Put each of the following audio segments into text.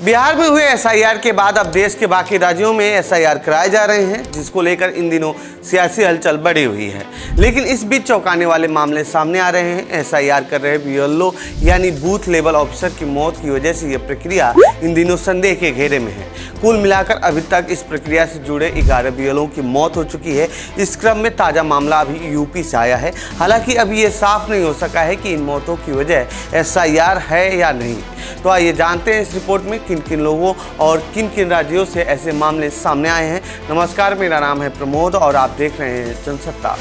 बिहार में हुए एसआईआर के बाद अब देश के बाकी राज्यों में एसआईआर कराए जा रहे हैं, जिसको लेकर इन दिनों सियासी हलचल बढ़ी हुई है। लेकिन इस बीच चौंकाने वाले मामले सामने आ रहे हैं। एसआईआर कर रहे बीएलओ यानी बूथ लेवल ऑफिसर की मौत की वजह से यह प्रक्रिया इन दिनों संदेह के घेरे में है। कुल मिलाकर अभी तक इस प्रक्रिया से जुड़े 11 बीएलओ की मौत हो चुकी है। इस क्रम में ताज़ा मामला अभी यूपी से आया है। हालांकि अभी ये साफ नहीं हो सका है कि इन मौतों की वजह एसआईआर है या नहीं। तो आइए जानते हैं इस रिपोर्ट में किन किन लोगों और किन किन राज्यों से ऐसे मामले सामने आए हैं। नमस्कार, मेरा नाम है प्रमोद और आप देख रहे हैं जनसत्ता।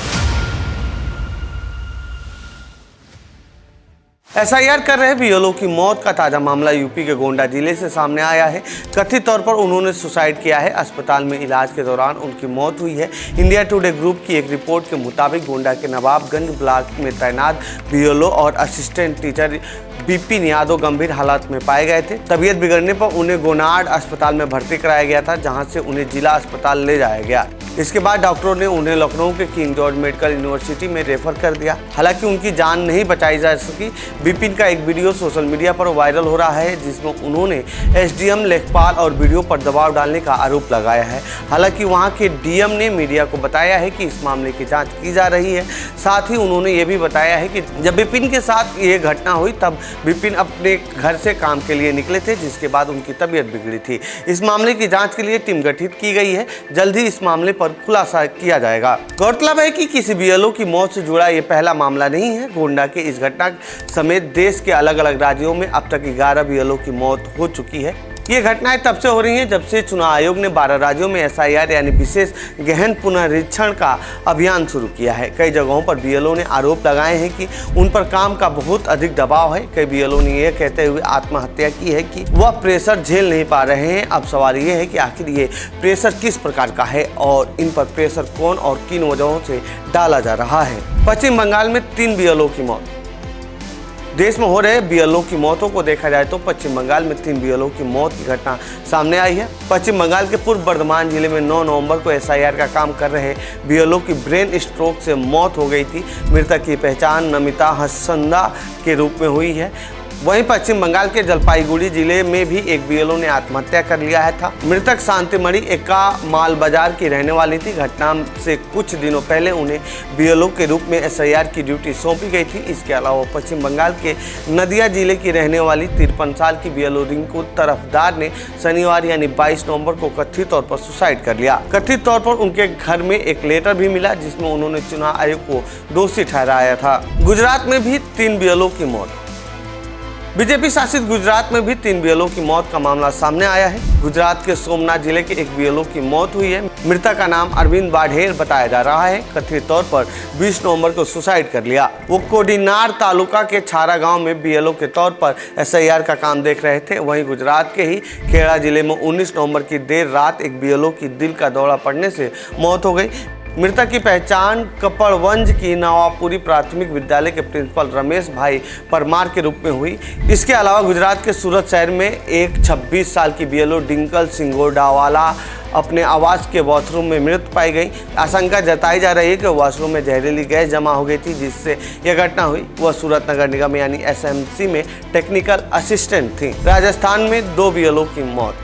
एसआईआर कर रहे बीएलओ की मौत का ताज़ा मामला यूपी के गोंडा जिले से सामने आया है। कथित तौर पर उन्होंने सुसाइड किया है। अस्पताल में इलाज के दौरान उनकी मौत हुई है। इंडिया टुडे ग्रुप की एक रिपोर्ट के मुताबिक गोंडा के नवाबगंज ब्लॉक में तैनात बीएलओ और असिस्टेंट टीचर विपिन यादव गंभीर हालत में पाए गए थे। तबीयत बिगड़ने पर उन्हें गोनाड अस्पताल में भर्ती कराया गया था, जहां से उन्हें जिला अस्पताल ले जाया गया। इसके बाद डॉक्टरों ने उन्हें लखनऊ के किंग जॉर्ज मेडिकल यूनिवर्सिटी में रेफर कर दिया। हालांकि उनकी जान नहीं बचाई जा सकी। विपिन का एक वीडियो सोशल मीडिया पर वायरल हो रहा है, जिसमें उन्होंने एसडीएम लेखपाल और वीडियो पर दबाव डालने का आरोप लगाया है। हालांकि वहां के डीएम ने मीडिया को बताया है कि इस मामले की जाँच की जा रही है। साथ ही उन्होंने ये भी बताया है कि जब विपिन के साथ ये घटना हुई तब विपिन अपने घर से काम के लिए निकले थे, जिसके बाद उनकी तबीयत बिगड़ी थी। इस मामले की जांच के लिए टीम गठित की गई है। जल्द ही इस मामले पर खुलासा किया जाएगा। गौरतलब है कि किसी बीएलओ की मौत से जुड़ा ये पहला मामला नहीं है। गोंडा के इस घटना समेत देश के अलग अलग राज्यों में अब तक 11 बीएलओ की मौत हो चुकी है। ये घटनाएं तब से हो रही हैं जब से चुनाव आयोग ने 12 राज्यों में एसआईआर यानी विशेष गहन पुनरीक्षण का अभियान शुरू किया है। कई जगहों पर बीएलओ ने आरोप लगाए हैं कि उन पर काम का बहुत अधिक दबाव है। कई बीएलओ ने यह कहते हुए आत्महत्या की है कि वह प्रेशर झेल नहीं पा रहे हैं। अब सवाल ये है कि आखिर ये प्रेशर किस प्रकार का है और इन पर प्रेशर कौन और किन वजहों से डाला जा रहा है। पश्चिम बंगाल में 3 बीएलओ की मौत। देश में हो रहे बीएलओ की मौतों को देखा जाए तो पश्चिम बंगाल में 3 बीएलओ की मौत की घटना सामने आई है। पश्चिम बंगाल के पूर्व बर्धमान जिले में 9 नवंबर को एसआईआर का काम कर रहे बीएलओ की ब्रेन स्ट्रोक से मौत हो गई थी। मृतक की पहचान नमिता हसंदा के रूप में हुई है। वहीं पश्चिम बंगाल के जलपाईगुड़ी जिले में भी एक बीएलओ ने आत्महत्या कर लिया था। मृतक शांतिमणि एका माल बाजार की रहने वाली थी। घटना से कुछ दिनों पहले उन्हें बीएलओ के रूप में एसआईआर की ड्यूटी सौंपी गई थी। इसके अलावा पश्चिम बंगाल के नदिया जिले की रहने वाली 53 साल की बीएलओ रिंकू तरफदार ने शनिवार यानी 22 नवंबर को कथित तौर पर सुसाइड कर लिया। कथित तौर पर उनके घर में एक लेटर भी मिला, जिसमें उन्होंने चुनाव आयोग को दोषी ठहराया था। गुजरात में भी 3 बीएलओ की मौत। बीजेपी शासित गुजरात में भी 3 बीएलओ की मौत का मामला सामने आया है। गुजरात के सोमनाथ जिले के एक बीएलओ की मौत हुई है। मृतक का नाम अरविंद वाढेर बताया जा रहा है। कथित तौर पर 20 नवंबर को सुसाइड कर लिया। वो कोडीनार तालुका के छारा गांव में बीएलओ के तौर पर एसआईआर का काम देख रहे थे। वहीं गुजरात के ही खेड़ा जिले में 19 नवंबर की देर रात एक बीएलओ की दिल का दौरा पड़ने से मौत हो गई। मृतक की पहचान कपड़वंज की नवापुरी प्राथमिक विद्यालय के प्रिंसिपल रमेश भाई परमार के रूप में हुई। इसके अलावा गुजरात के सूरत शहर में एक 26 साल की बीएलओ डिंकल सिंगोडावाला अपने आवास के वॉशरूम में मृत पाई गई। आशंका जताई जा रही है कि वॉशरूम में जहरीली गैस जमा हो गई थी, जिससे यह घटना हुई। वह सूरत नगर निगम यानी एसएमसी में टेक्निकल असिस्टेंट थी। राजस्थान में 2 बीएलओ की मौत।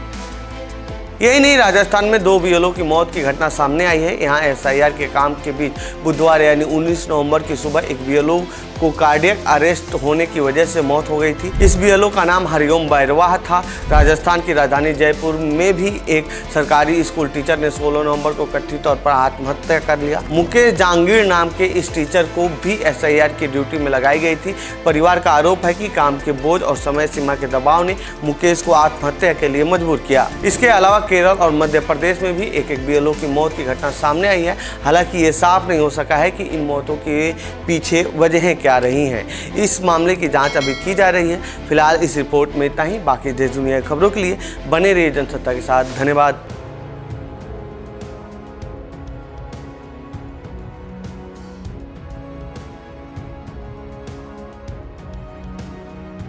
यही नहीं, राजस्थान में 2 बीएलओ की मौत की घटना सामने आई है। यहाँ एसआईआर के काम के बीच बुधवार यानी 19 नवंबर की सुबह एक बीएलओ को कार्डियक अरेस्ट होने की वजह से मौत हो गई थी। इस बीएलओ का नाम हरिओम बैरवाह था। राजस्थान की राजधानी जयपुर में भी एक सरकारी स्कूल टीचर ने 16 नवंबर को कथित तौर पर आत्महत्या कर लिया। मुकेश जांगीर नाम के इस टीचर को भी एसआईआर की ड्यूटी में लगाई गई थी। परिवार का आरोप है कि काम के बोझ और समय सीमा के दबाव ने मुकेश को आत्महत्या के लिए मजबूर किया। इसके अलावा केरल और मध्य प्रदेश में भी एक बीएलओ की मौत की घटना सामने आई है। हालांकि ये साफ नहीं हो सका है कि इन मौतों के पीछे वजहें क्या रही हैं। इस मामले की जांच अभी की जा रही है। फिलहाल इस रिपोर्ट में इतना ही। बाकी देश दुनिया की खबरों के लिए बने रहिए जनसत्ता के साथ। धन्यवाद।